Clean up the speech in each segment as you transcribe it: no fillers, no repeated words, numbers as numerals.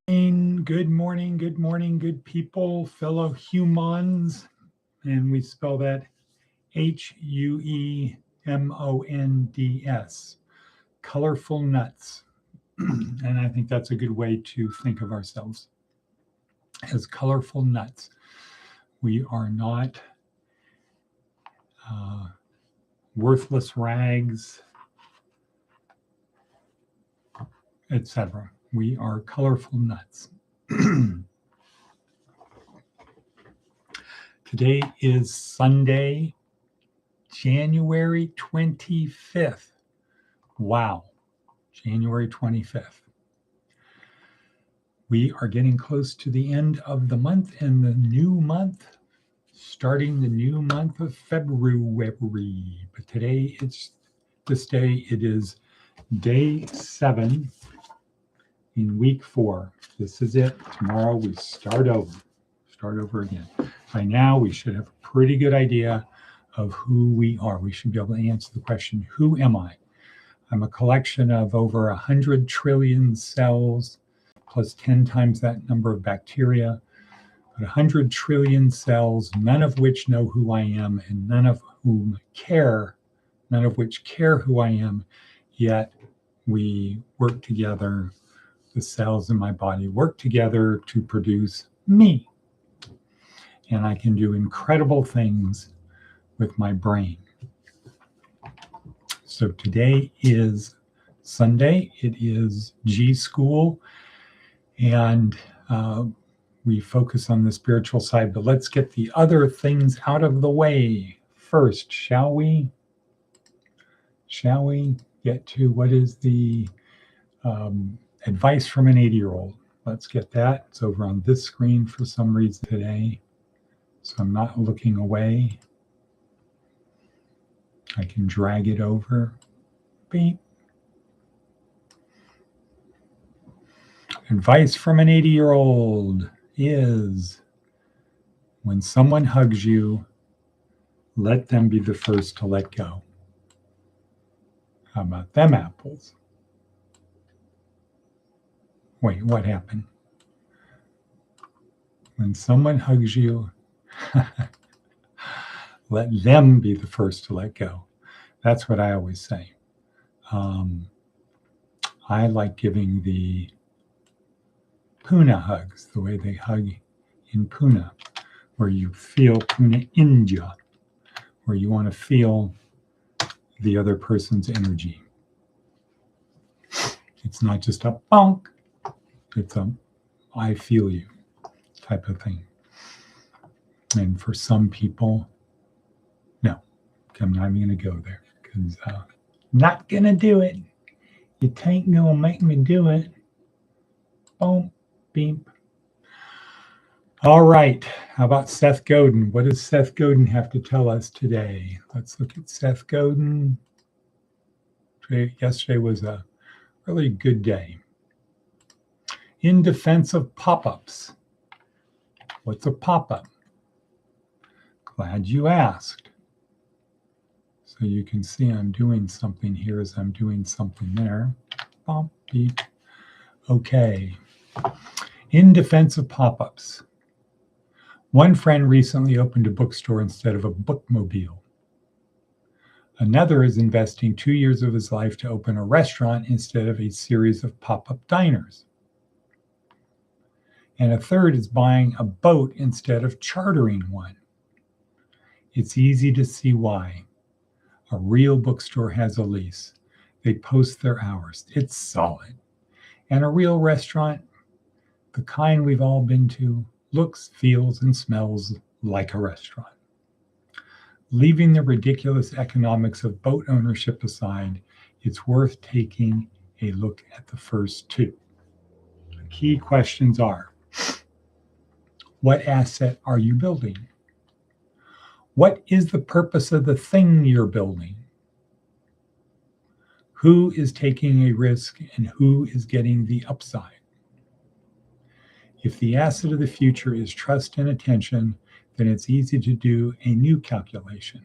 Good morning, good people, fellow humans. And we spell that Huemonds, colorful nuts. And I think that's a good way to think of ourselves as colorful nuts. We are not worthless rags, etc. We are colorful nuts. Today is Sunday, January 25th. Wow, January 25th. We are getting close to the end of the month and the new month, starting the new month of February. But today, it is day 7 in week 4. This is it. Tomorrow we start over again. By now, we should have a pretty good idea of who we are. We should be able to answer the question, who am I? I'm a collection of over 100 trillion cells, plus 10 times that number of bacteria, but 100 trillion cells, none of which know who I am, and none of which care who I am, yet we work together, the cells in my body work together to produce me. And I can do incredible things with my brain. So today is Sunday. It is G.school, and we focus on the spiritual side, but let's get the other things out of the way first, shall we? Shall we get to what is the advice from an 80-year-old? Let's get that. It's over on this screen for some reason today, so I'm not looking away. I can drag it over. Beep. Advice from an 80-year-old is, when someone hugs you, let them be the first to let go. How about them apples? Wait, what happened? When someone hugs you, let them be the first to let go. That's what I always say. I like giving the Pune hugs, the way they hug in Pune, where you feel Pune India, where you want to feel the other person's energy. It's not just a bonk, it's a I feel you type of thing. And for some people, no, I'm not even going to go there, because not going to do it. You ain't going to make me do it. Boom, beep. All right. How about Seth Godin? What does Seth Godin have to tell us today? Let's look at Seth Godin. Yesterday was a really good day. In defense of pop-ups. What's a pop-up? Glad you asked. So you can see I'm doing something here as I'm doing something there. Bump, beep. Okay. In defense of pop-ups. One friend recently opened a bookstore instead of a bookmobile. Another is investing 2 years of his life to open a restaurant instead of a series of pop-up diners. And a third is buying a boat instead of chartering one. It's easy to see why. A real bookstore has a lease. They post their hours. It's solid. And a real restaurant, the kind we've all been to, looks, feels, and smells like a restaurant. Leaving the ridiculous economics of boat ownership aside, it's worth taking a look at the first two. The key questions are, what asset are you building? What is the purpose of the thing you're building? Who is taking a risk and who is getting the upside? If the asset of the future is trust and attention, then it's easy to do a new calculation.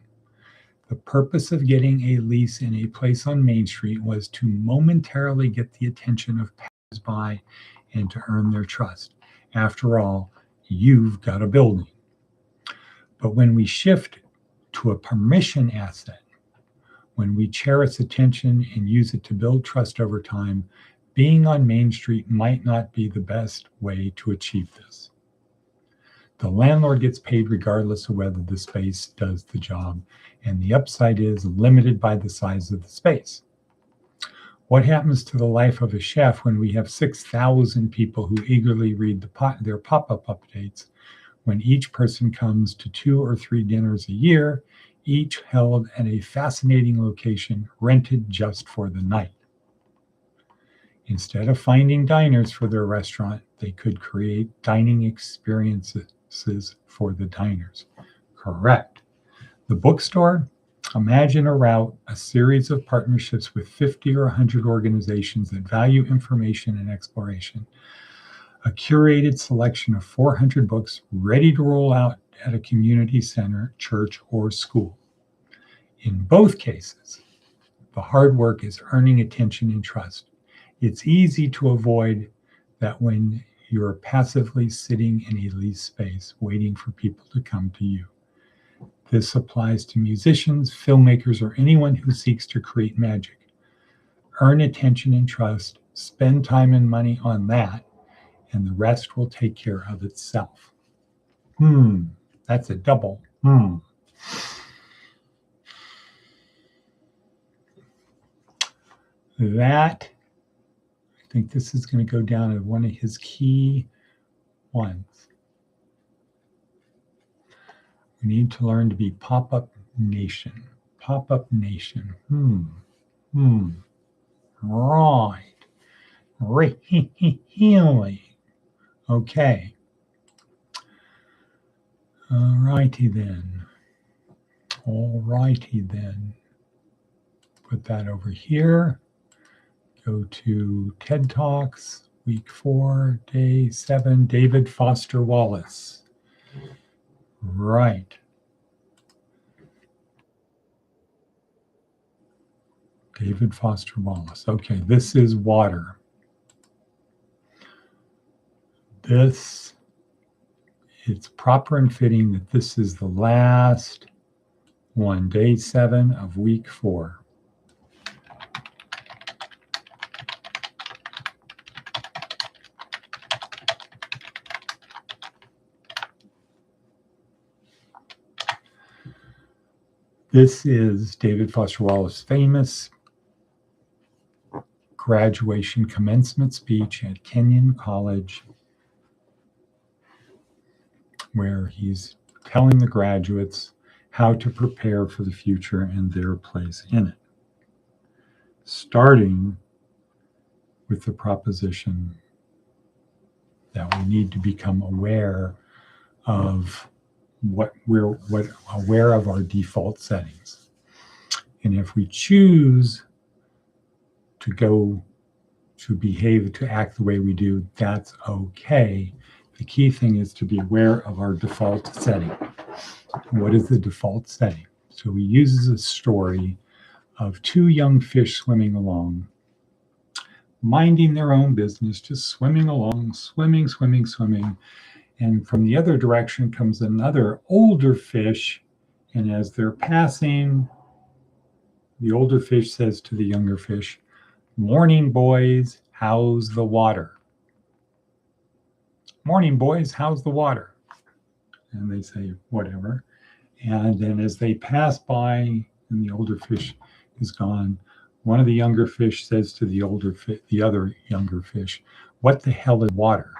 The purpose of getting a lease in a place on Main Street was to momentarily get the attention of passers-by and to earn their trust. After all, you've got a building. But when we shift to a permission asset, when we cherish attention and use it to build trust over time, being on Main Street might not be the best way to achieve this. The landlord gets paid regardless of whether the space does the job, and the upside is limited by the size of the space. What happens to the life of a chef when we have 6,000 people who eagerly read their pop-up updates, when each person comes to 2 or 3 dinners a year, each held at a fascinating location rented just for the night? Instead of finding diners for their restaurant, they could create dining experiences for the diners. Correct. The bookstore, imagine a route, a series of partnerships with 50 or 100 organizations that value information and exploration. A curated selection of 400 books ready to roll out at a community center, church, or school. In both cases, the hard work is earning attention and trust. It's easy to avoid that when you're passively sitting in a leased space waiting for people to come to you. This applies to musicians, filmmakers, or anyone who seeks to create magic. Earn attention and trust, spend time and money on that, and the rest will take care of itself. That's a double. That, I think this is going to go down as one of his key ones. We need to learn to be pop-up nation. Pop-up nation. Right. Really. Okay. Alrighty then. Put that over here. Go to TED Talks, week 4, day 7, David Foster Wallace. Right. David Foster Wallace. Okay, this is water. It's proper and fitting that this is the last one, day 7 of week 4. This is David Foster Wallace's famous graduation commencement speech at Kenyon College, where he's telling the graduates how to prepare for the future and their place in it, starting with the proposition that we need to become aware of aware of our default settings. And if we choose to behave, to act the way we do, that's okay. The key thing is to be aware of our default setting. What is the default setting? So he uses a story of 2 young fish swimming along, minding their own business, just swimming along, swimming. And from the other direction comes another older fish. And as they're passing, the older fish says to the younger fish, "Morning, boys, how's the water?" "Morning, boys, how's the water?" And they say, "Whatever." And then as they pass by and the older fish is gone, one of the younger fish says to the other younger fish, "What the hell is water?"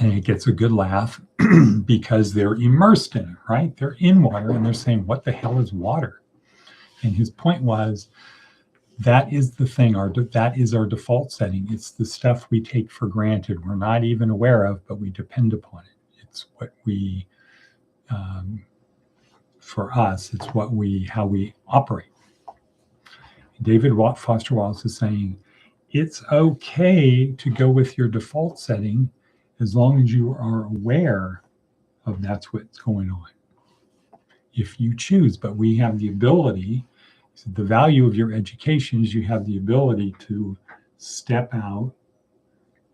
And it gets a good laugh because they're immersed in it, right? They're in water and they're saying, "What the hell is water?" And his point was, that is the thing, that is our default setting. It's the stuff we take for granted. We're not even aware of, but we depend upon it. It's what we, for us, it's how we operate. David Foster Wallace is saying, it's okay to go with your default setting as long as you are aware of that's what's going on. If you choose, but we have the ability, the value of your education is you have the ability to step out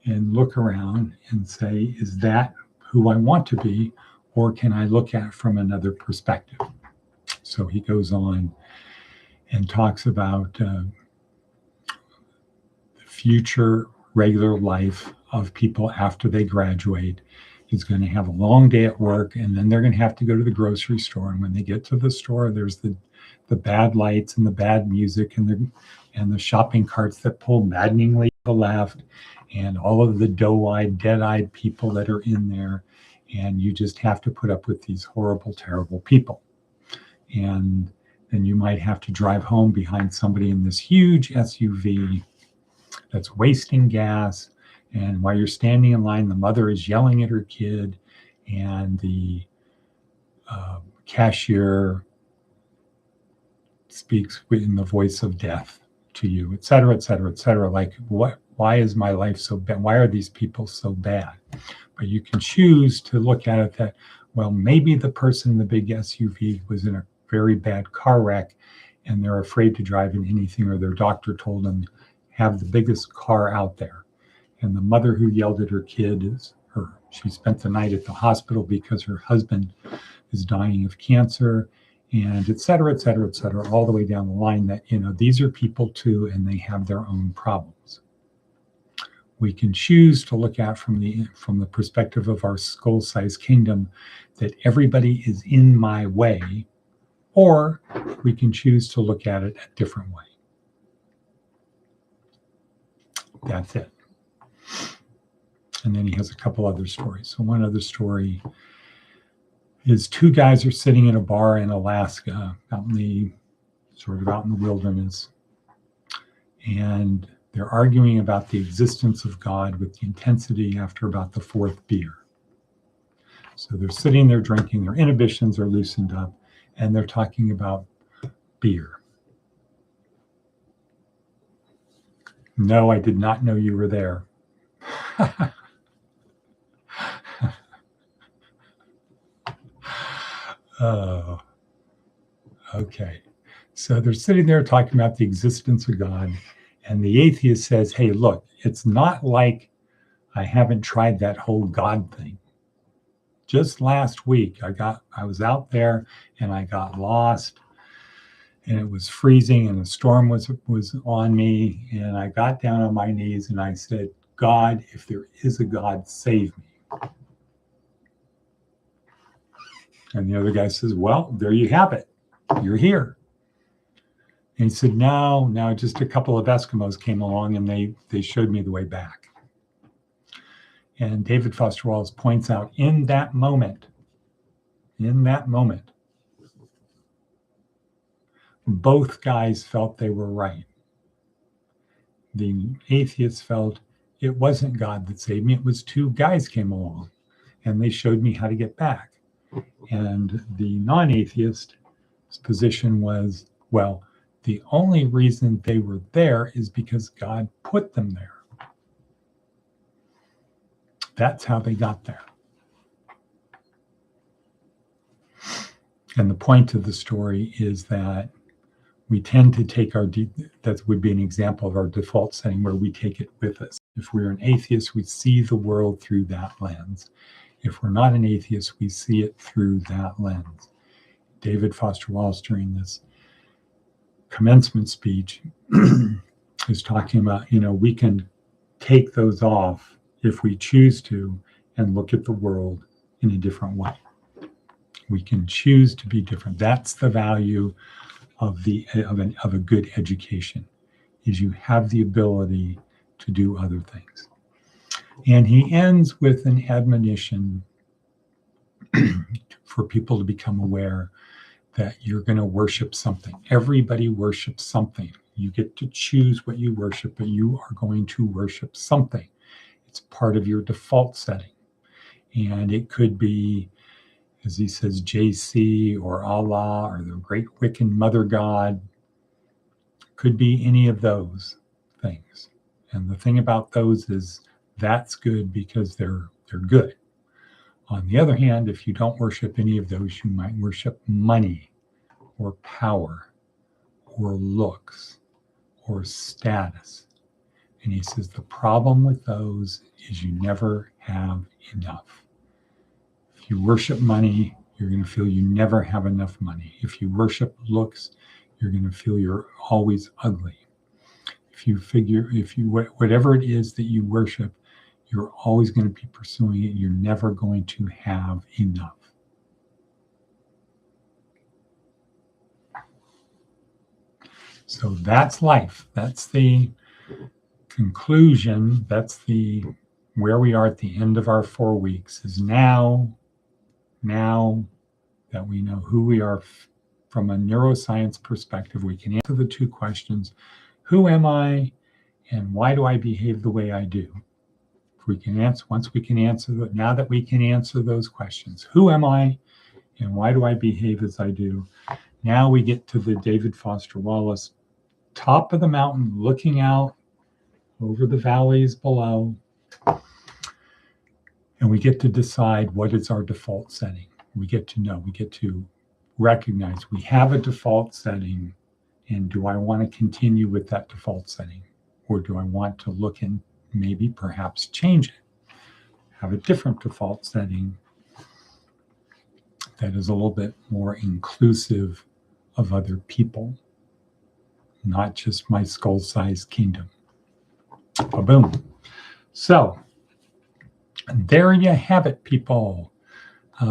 and look around and say, is that who I want to be? Or can I look at it from another perspective? So he goes on and talks about the future regular life of people after they graduate. He's going to have a long day at work, and then they're going to have to go to the grocery store. And when they get to the store, there's the bad lights and the bad music and the shopping carts that pull maddeningly to the left, and all of the doe-eyed, dead-eyed people that are in there. And you just have to put up with these horrible, terrible people. And then you might have to drive home behind somebody in this huge SUV that's wasting gas. And while you're standing in line, the mother is yelling at her kid, and the cashier speaks in the voice of death to you, et cetera, et cetera, et cetera. Like, why is my life so bad? Why are these people so bad? But you can choose to look at it that, well, maybe the person in the big SUV was in a very bad car wreck and they're afraid to drive in anything, or their doctor told them have the biggest car out there. And the mother who yelled at her kid she spent the night at the hospital because her husband is dying of cancer, and et cetera, et cetera, et cetera, all the way down the line, that, these are people too, and they have their own problems. We can choose to look at from the perspective of our skull-sized kingdom that everybody is in my way, or we can choose to look at it a different way. That's it. And then he has a couple other stories. So one other story is two guys are sitting in a bar in Alaska, out in the wilderness, and they're arguing about the existence of God with the intensity after about the fourth beer. So they're sitting there drinking, their inhibitions are loosened up, and they're talking about beer. No, I did not know you were there. Oh, okay. So they're sitting there talking about the existence of God, and the atheist says, hey, look, it's not like I haven't tried that whole God thing. Just last week, I was out there and I got lost, and it was freezing and a storm was on me, and I got down on my knees and I said, God, if there is a God, save me. And the other guy says, well, there you have it. You're here. And he said, no, just a couple of Eskimos came along and they showed me the way back. And David Foster Wallace points out in that moment, both guys felt they were right. The atheist felt it wasn't God that saved me. It was two guys came along and they showed me how to get back. And the non-atheist's position was, well, the only reason they were there is because God put them there. That's how they got there. And the point of the story is that we tend to take that would be an example of our default setting where we take it with us. If we're an atheist, we see the world through that lens. If we're not an atheist, we see it through that lens. David Foster Wallace, during this commencement speech, is talking about, we can take those off if we choose to and look at the world in a different way. We can choose to be different. That's the value of a good education, is you have the ability to do other things. And he ends with an admonition for people to become aware that you're going to worship something. Everybody worships something. You get to choose what you worship, but you are going to worship something. It's part of your default setting. And it could be, as he says, JC or Allah or the great Wiccan mother god. Could be any of those things. And the thing about those is that's good because they're good. On the other hand, if you don't worship any of those, you might worship money or power or looks or status. And he says, the problem with those is you never have enough. If you worship money, you're going to feel you never have enough money. If you worship looks, you're going to feel you're always ugly. Whatever it is that you worship, you're always going to be pursuing it. You're never going to have enough. So that's life. That's the conclusion. That's where we are at the end of our 4 weeks, is now that we know who we are from a neuroscience perspective, we can answer the two questions: who am I, and why do I behave the way I do? Now that we can answer those questions, who am I, and why do I behave as I do? Now we get to the David Foster Wallace, top of the mountain, looking out over the valleys below, and we get to decide what is our default setting. We get to recognize we have a default setting, and do I want to continue with that default setting, or do I want to look and maybe perhaps change it, have a different default setting that is a little bit more inclusive of other people, not just my skull-sized kingdom. Boom. So there you have it, people.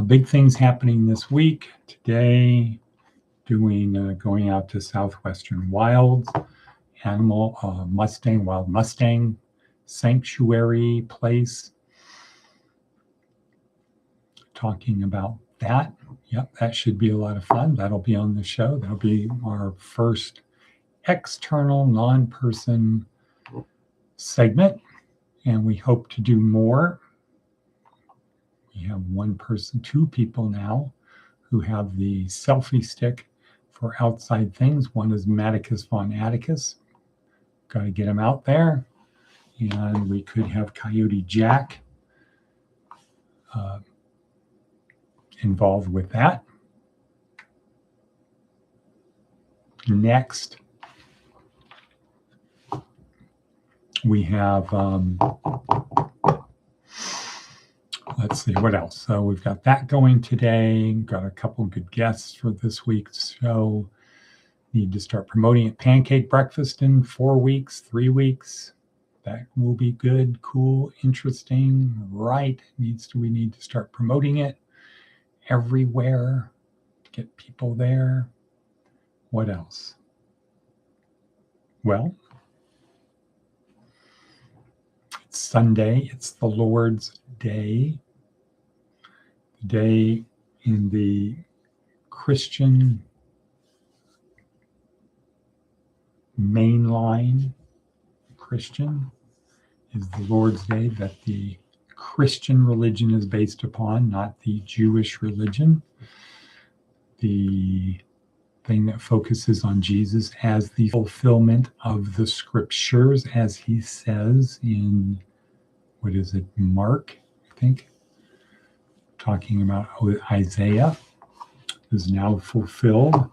Big things happening this week. Today, going out to Southwestern Wilds, wild Mustang sanctuary place. Talking about that. Yep, that should be a lot of fun. That'll be on the show. That'll be our first external non-person segment, and we hope to do more. We have two people now who have the selfie stick for outside things. One is Maticus von Atticus. Got to get him out there. And we could have Coyote Jack involved with that. Next, we have, let's see, what else? So we've got that going today. Got a couple good guests for this week's show. Need to start promoting it. Pancake breakfast in 4 weeks, 3 weeks. That will be good, cool, interesting, right? We need to start promoting it everywhere to get people there. What else? Well, it's Sunday. It's the Lord's Day. The day in the Christian mainline Christian is the Lord's Day that the Christian religion is based upon, not the Jewish religion. The thing that focuses on Jesus as the fulfillment of the scriptures, as he says in, Mark, I think, talking about Isaiah is now fulfilled.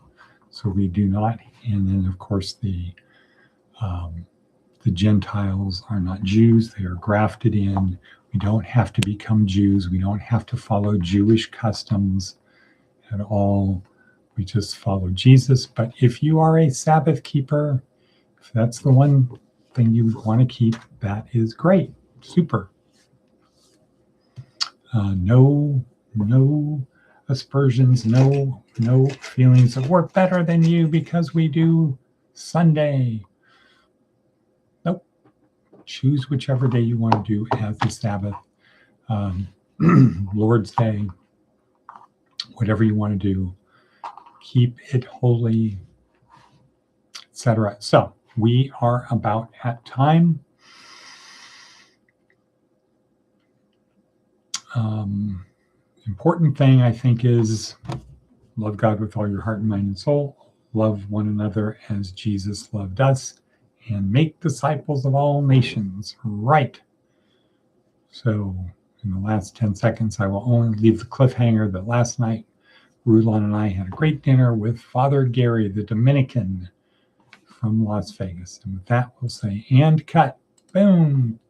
So we do not, and then of course the Gentiles are not Jews, they are grafted in. We don't have to become Jews. We don't have to follow Jewish customs at all. We just follow Jesus. But if you are a Sabbath keeper, if that's the one thing you want to keep, that is great. Super. No aspersions, no feelings of we're better than you because we do Sunday. Nope. Choose whichever day you want to do as the Sabbath, Lord's Day, whatever you want to do. Keep it holy, etc. So we are about at time. Important thing, I think, is love God with all your heart and mind and soul. Love one another as Jesus loved us. And make disciples of all nations. Right. So in the last 10 seconds, I will only leave the cliffhanger that last night, Rulon and I had a great dinner with Father Gary, the Dominican from Las Vegas. And with that, we'll say, and cut. Boom.